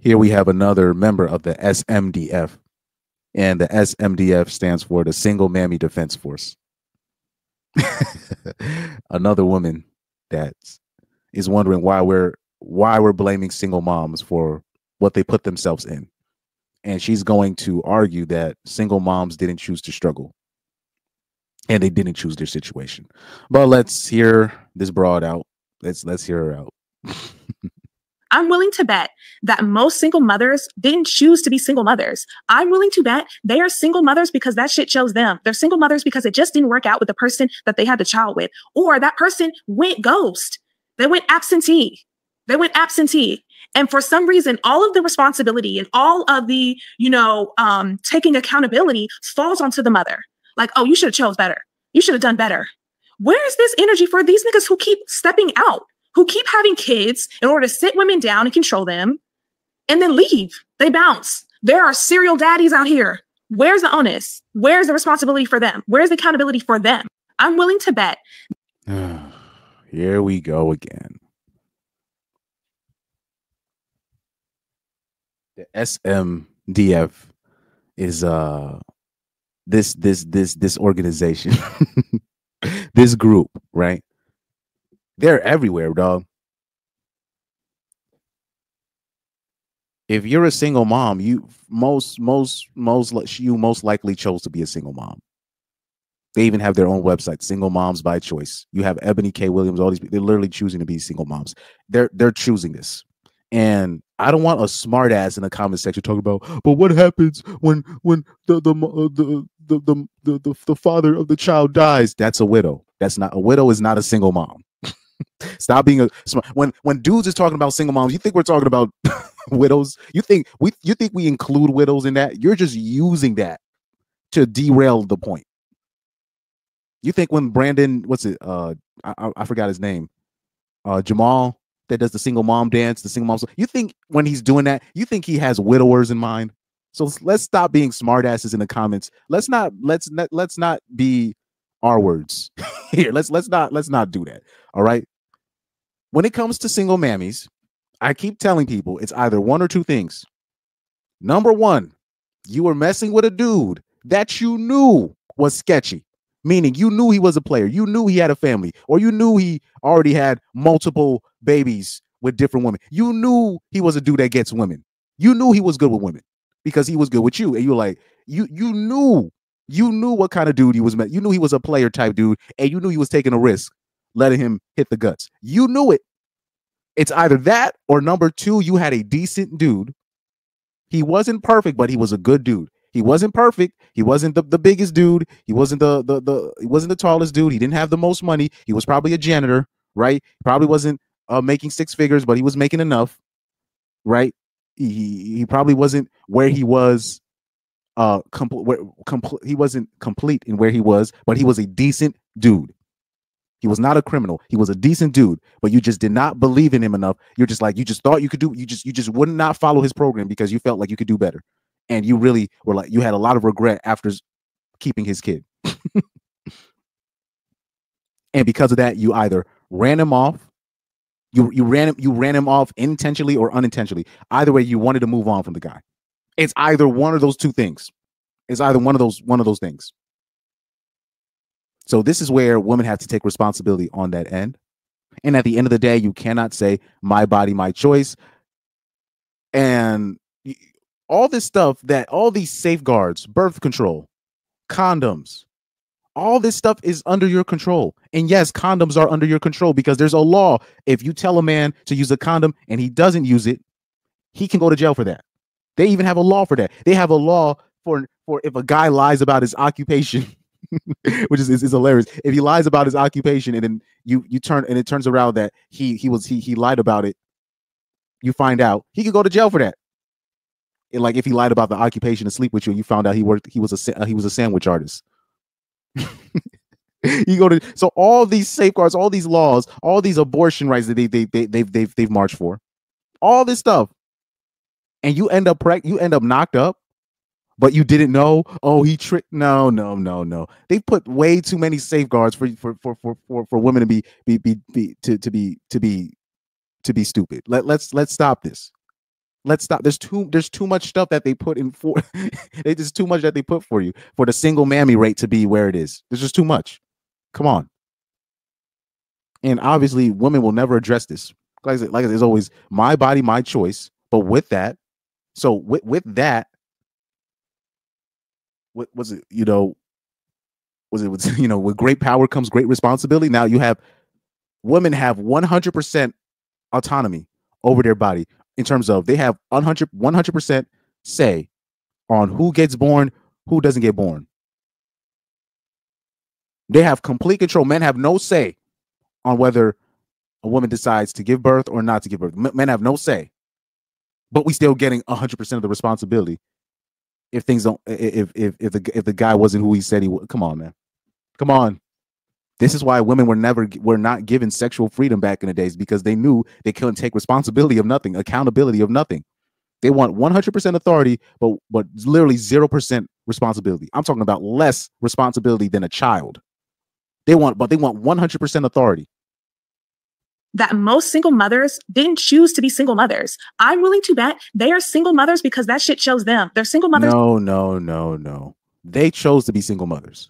Here we have another member of the SMDF, and the SMDF stands for the Single Mammy Defense Force. Another woman that is wondering why we're blaming single moms for what they put themselves in. And she's going to argue that single moms didn't choose to struggle and they didn't choose their situation. But let's hear this broad out. Let's hear her out. I'm willing to bet that most single mothers didn't choose to be single mothers. I'm willing to bet they are single mothers because that shit chose them. They're single mothers because it just didn't work out with the person that they had the child with, or that person went ghost. They went absentee. And for some reason, all of the responsibility and all of the, taking accountability falls onto the mother. Like, oh, you should have chose better. You should have done better. Where is this energy for these niggas who keep stepping out, who keep having kids in order to sit women down and control them and then leave? They bounce. There are serial daddies out here. Where's the onus? Where's the responsibility for them? Where's the accountability for them? I'm willing to bet. Here we go again. The SMDF is this organization, this group, right? They're everywhere, dog. If you're a single mom, you most likely chose to be a single mom. They even have their own website, Single Moms by Choice. You have Ebony K. Williams, all these, they're literally choosing to be single moms. They're choosing this. And I don't want a smart ass in the comment section talking about, but what happens when the father of the child dies? That's a widow. That's not a widow, is not a single mom. Stop being a smart. When dudes is talking about single moms, you think we're talking about widows? You think we include widows in that? You're just using that to derail the point. You think when Brandon, I forgot his name, Jamal, that does the single mom dance, the single mom. You think when he's doing that, you think he has widowers in mind? So let's stop being smartasses in the comments. Let's not be our words here. Let's not do that. All right. When it comes to single mammies, I keep telling people it's either one or two things. Number one, you were messing with a dude that you knew was sketchy. Meaning you knew he was a player. You knew he had a family, or you knew he already had multiple babies with different women. You knew he was a dude that gets women. You knew he was good with women because he was good with you. And you were like, you knew what kind of dude he was. You knew he was a player type dude, and you knew he was taking a risk, letting him hit the guts. You knew it. It's either that or number two, you had a decent dude. He wasn't perfect, but he was a good dude. He wasn't perfect. He wasn't the biggest dude. He wasn't he wasn't the tallest dude. He didn't have the most money. He was probably a janitor, right? Probably wasn't making six figures, but he was making enough, right? He probably wasn't where he was he wasn't complete in where he was, but he was a decent dude. He was not a criminal. He was a decent dude, but you just did not believe in him enough. You're just like, you just thought you could do, you just would not follow his program because you felt like you could do better. And you really were like, you had a lot of regret after keeping his kid. And because of that, you either ran him off, you ran him off intentionally or unintentionally. Either way, you wanted to move on from the guy. It's either one of those two things. It's either one of those things. So this is where women have to take responsibility on that end. And at the end of the day, you cannot say my body, my choice. And all this stuff, that all these safeguards, birth control, condoms, all this stuff is under your control. And yes, condoms are under your control because there's a law. If you tell a man to use a condom and he doesn't use it, he can go to jail for that. They even have a law for that. They have a law for if a guy lies about his occupation, which is hilarious. If he lies about his occupation and then you turn and it turns around that he lied about it, you find out, he could go to jail for that. And like if he lied about the occupation to sleep with you and you found out he was a sandwich artist. So all these safeguards, all these laws, all these abortion rights that they've marched for, all this stuff, and you end up knocked up, but you didn't know. Oh, he tricked. No. They put way too many safeguards for women to be stupid. Let's stop this. Let's stop. There's too much stuff that they put in for it's just too much that they put for you for the single mammy rate to be where it is. There's just too much. Come on. And obviously women will never address this. Like I said, it's always my body, my choice. But with that, so with that, what was it, with great power comes great responsibility. Now you have women have 100% autonomy over their body in terms of they have 100% say on who gets born, who doesn't get born. They have complete control. Men have no say on whether a woman decides to give birth or not to give birth. Men have no say, but we still getting 100% of the responsibility. If things don't, if the guy wasn't who he said he was, come on, man, come on. This is why women were not given sexual freedom back in the days, because they knew they couldn't take responsibility of nothing, accountability of nothing. They want 100% authority, but literally 0% responsibility. I'm talking about less responsibility than a child. They want 100% authority. That most single mothers didn't choose to be single mothers. I'm willing to bet they are single mothers because that shit chose them. They're single mothers. No. They chose to be single mothers.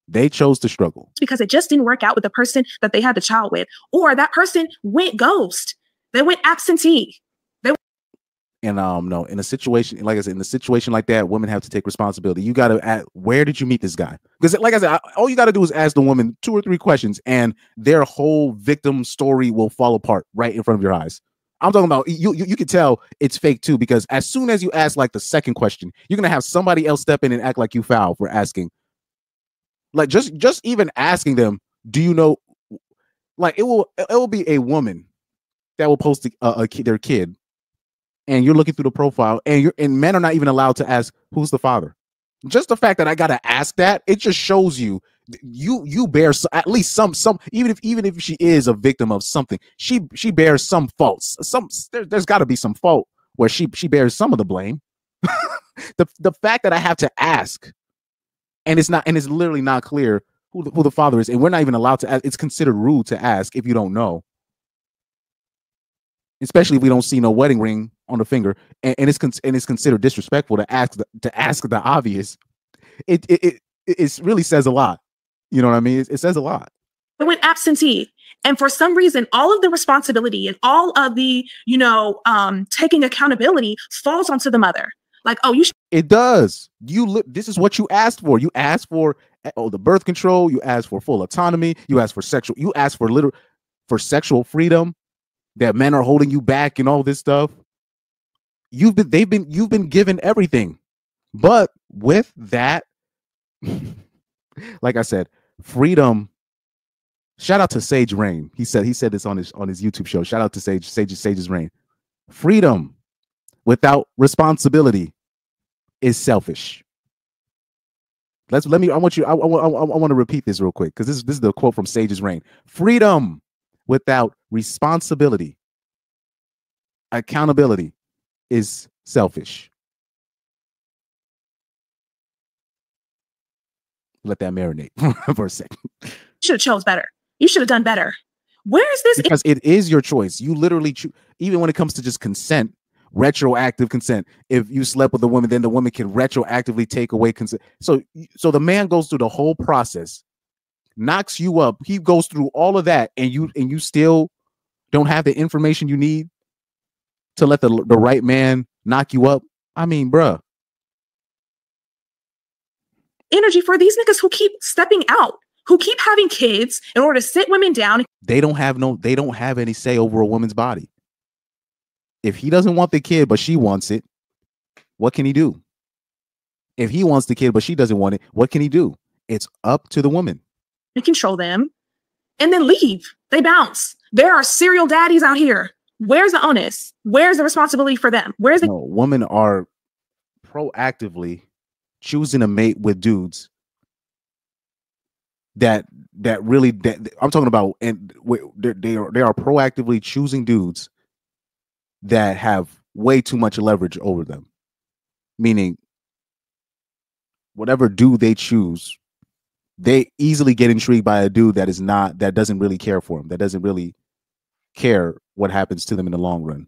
They chose to struggle because it just didn't work out with the person that they had the child with, or that person went ghost. They went absentee. And no, in a situation, like I said, in a situation like that, women have to take responsibility. You got to ask, where did you meet this guy? Because like I said, all you got to do is ask the woman 2 or 3 questions and their whole victim story will fall apart right in front of your eyes. I'm talking about you can tell it's fake too, because as soon as you ask like the second question, you're going to have somebody else step in and act like you foul for asking. Like just even asking them, do you know, like it will be a woman that will post their kid, and you're looking through the profile, and men are not even allowed to ask who's the father. Just the fact that I gotta ask that, it just shows you bear at least some even if she is a victim of something, she bears some faults. There's got to be some fault where she bears some of the blame. the fact that I have to ask, and it's literally not clear who the father is, and we're not even allowed to ask. It's considered rude to ask if you don't know, especially if we don't see no wedding ring on the finger, and it's considered disrespectful to ask the obvious. It really says a lot. You know what I mean? It says a lot. It went absentee, and for some reason, all of the responsibility and all of the taking accountability falls onto the mother. Like, oh, you. It does. This is what you asked for. You asked for the birth control. You asked for full autonomy. You asked for sexual. You asked for sexual freedom. That men are holding you back and all this stuff. You've been given everything, but with that, like I said, freedom. Shout out to Sage Rain. He said this on his YouTube show. Shout out to Sage's Rain. Freedom without responsibility is selfish. I want to repeat this real quick, because this is the quote from Sage's Rain. Freedom without responsibility, accountability is selfish. Let that marinate for a second. You should have chose better. You should have done better. Where is this? Because it is your choice. You literally choose. Even when it comes to just consent, retroactive consent. If you slept with a woman, then the woman can retroactively take away consent. So the man goes through the whole process, knocks you up. He goes through all of that, and you still don't have the information you need to let the right man knock you up. I mean, bruh. Energy for these niggas who keep stepping out, who keep having kids in order to sit women down. They don't have any say over a woman's body. If he doesn't want the kid, but she wants it, what can he do? If he wants the kid, but she doesn't want it, what can he do? It's up to the woman. And control them and then leave. They bounce. There are serial daddies out here. Where's the onus? Where's the responsibility for them? Where's the women are proactively choosing a mate with dudes that I'm talking about, and they are proactively choosing dudes that have way too much leverage over them. Meaning, whatever dude they choose, they easily get intrigued by a dude that doesn't really care for them, that doesn't really care what happens to them in the long run.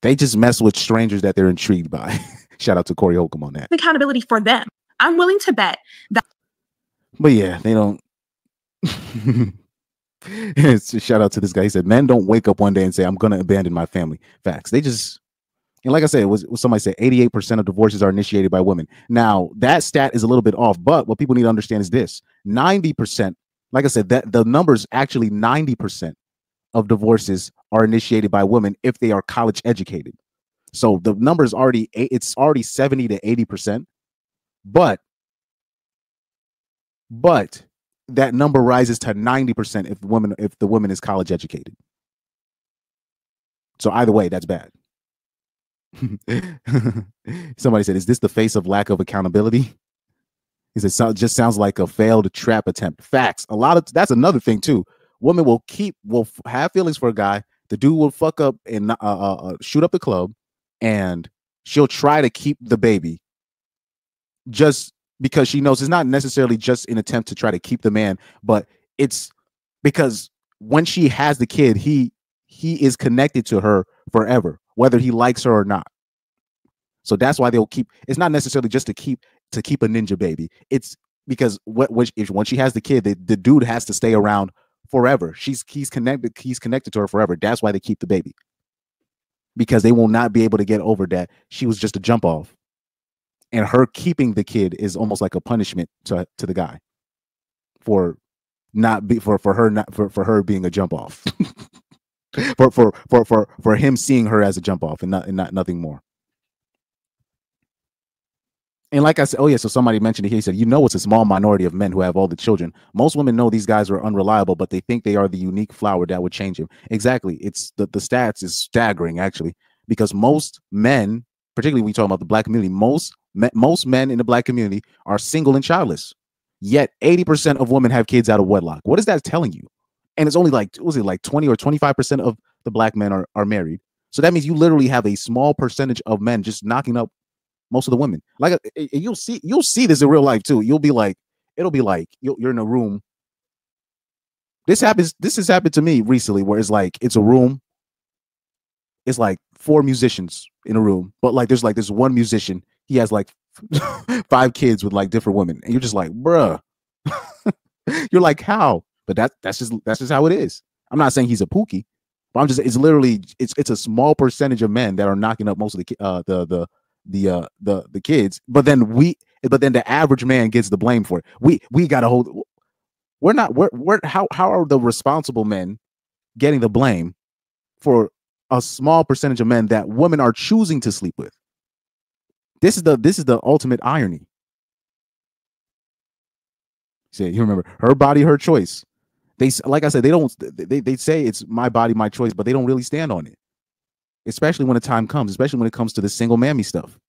They just mess with strangers that they're intrigued by. Shout out to Corey Holcomb on that. Accountability for them. I'm willing to bet that. But yeah, they don't. Shout out to this guy. He said, men don't wake up one day and say, I'm going to abandon my family. Facts. They just, and like I said, somebody said 88% of divorces are initiated by women. Now, that stat is a little bit off, but what people need to understand is this 90%, like I said, that the numbers actually 90% of divorces are initiated by women if they are college educated. So the number is already, it's already 70 to 80%, but that number rises to 90% if the woman is college educated. So either way, that's bad. Somebody said, is this the face of lack of accountability? He said, just sounds like a failed trap attempt. Facts. A lot of that's another thing too. Women will have feelings for a guy. The dude will fuck up and shoot up the club, and she'll try to keep the baby just because she knows it's not necessarily just an attempt to try to keep the man, but it's because when she has the kid, he is connected to her forever, whether he likes her or not. So that's why they'll keep. It's not necessarily just to keep a ninja baby. It's because when she has the kid, the dude has to stay around forever. He's connected to her forever. That's why they keep the baby, because they will not be able to get over that she was just a jump off, and her keeping the kid is almost like a punishment to the guy for her being a jump off. for him seeing her as a jump off and not nothing more. And like I said, oh yeah, so somebody mentioned it here. He said, it's a small minority of men who have all the children. Most women know these guys are unreliable, but they think they are the unique flower that would change him. Exactly. It's the stats is staggering, actually, because most men, particularly when we talk about the Black community, most men in the Black community are single and childless. Yet 80% of women have kids out of wedlock. What is that telling you? And it's only like 20 or 25% of the Black men are married. So that means you literally have a small percentage of men just knocking up most of the women. Like you'll see this in real life too. It'll be like you're in a room. This has happened to me recently, where it's a room. It's like 4 musicians in a room, but there's this one musician. He has 5 kids with different women, and you're just like, bruh. You're like, how? But that's just how it is. I'm not saying he's a pookie, but it's literally it's a small percentage of men that are knocking up most of the kids, but then the average man gets the blame for it. We got to hold. How are the responsible men getting the blame for a small percentage of men that women are choosing to sleep with? This is the ultimate irony. See, you remember, her body, her choice. Like I said, they say it's my body, my choice, but they don't really stand on it. Especially when the time comes, especially when it comes to the single mammy stuff.